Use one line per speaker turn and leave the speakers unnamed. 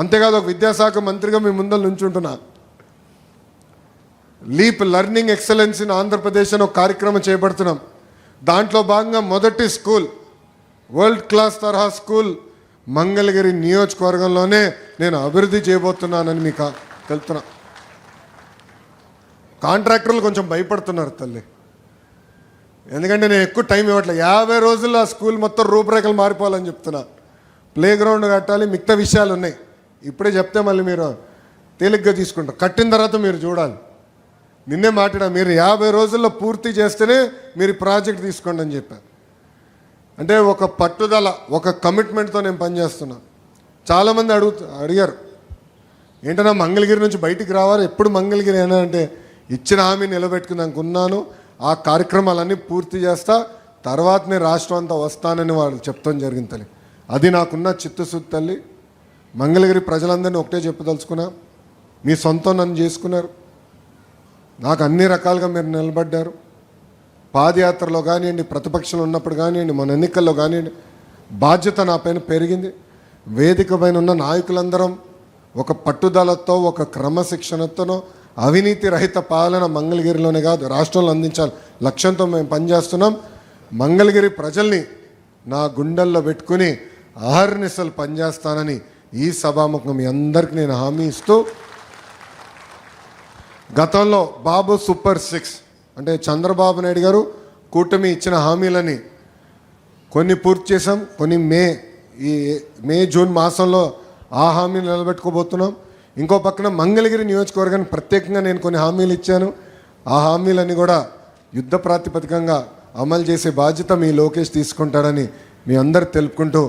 అంతేకాదు ఒక విద్యాశాఖ మంత్రిగా మీ ముందర నుంచుంటున్నా. Leap learning excellence in Andhra Pradesh అని ఒక కార్యక్రమం చేపడుతున్నాం. దాంట్లో భాగంగా మొదటి స్కూల్, వరల్డ్ క్లాస్ తరహా స్కూల్ మంగళగిరి నియోజకవర్గంలోనే నేను అభివృద్ధి చేయబోతున్నానని మీకు తెలుపుతున్నా. కాంట్రాక్టర్లు కొంచెం భయపడుతున్నారు తల్లి, ఎందుకంటే నేను ఎక్కువ టైం ఇవ్వట్లేదు. 50 రోజుల్లో ఆ స్కూల్ మొత్తం రూపురేఖలు మారిపోవాలని చెప్తున్నా. ప్లే గ్రౌండ్ కట్టాలి, మిగతా విషయాలు ఉన్నాయి. ఇప్పుడే చెప్తే మళ్ళీ మీరు తేలిగ్గా తీసుకుంటారు. కట్టిన తర్వాత మీరు చూడాలి. నిన్నే మాట్లాడా, మీరు 50 రోజుల్లో పూర్తి చేస్తేనే మీరు ప్రాజెక్ట్ తీసుకోండి అని చెప్పాను. అంటే ఒక పట్టుదల, ఒక కమిట్మెంట్తో నేను పనిచేస్తున్నా. చాలామంది అడిగారు ఏంటన్నా మంగళగిరి నుంచి బయటికి రావాలి, ఎప్పుడు మంగళగిరి అయినా అంటే ఇచ్చిన హామీ నిలబెట్టుకున్నాక ఉన్నాను. ఆ కార్యక్రమాలన్నీ పూర్తి చేస్తా, తర్వాత నేను రాష్ట్రం అంతా వస్తానని వాళ్ళు చెప్తాం జరిగింది తల్లి. అది నాకున్న చిత్తశుద్ధి తల్లి. మంగళగిరి ప్రజలందరినీ ఒకటే చెప్పదలుచుకున్నా, మీ సొంతం నన్ను చేసుకున్నారు. నాకు అన్ని రకాలుగా మీరు నిలబడ్డారు. పాదయాత్రలో కానివ్వండి, ప్రతిపక్షంలో ఉన్నప్పుడు కానివ్వండి, మన ఎన్నికల్లో కానివ్వండి, బాధ్యత నా పైన పెరిగింది. వేదిక పైన ఉన్న నాయకులందరం ఒక పట్టుదలతో, ఒక క్రమశిక్షణతోనో, అవినీతి రహిత పాలన మంగళగిరిలోనే కాదు రాష్ట్రంలో అందించాలి లక్ష్యంతో మేము పనిచేస్తున్నాం. మంగళగిరి ప్రజల్ని నా గుండెల్లో పెట్టుకుని అహర్నిశలు పనిచేస్తానని ఈ సభాముఖం మీ అందరికీ నేను హామీ ఇస్తూ, గతంలో బాబు సూపర్ 6 అంటే చంద్రబాబు నాయుడు గారు కూటమి ఇచ్చిన హామీలని కొన్ని పూర్తి చేసాం, కొన్ని మే జూన్ మాసంలో ఆ హామీని నిలబెట్టుకోబోతున్నాం. ఇంకో పక్కన మంగళగిరి నియోజకవర్గానికి ప్రత్యేకంగా నేను కొన్ని హామీలు ఇచ్చాను. ఆ హామీలన్నీ కూడా యుద్ధ ప్రాతిపదికంగా అమలు చేసే బాధ్యత మీ లోకేష్ తీసుకుంటాడని మీ అందరు తెలుపుకుంటూ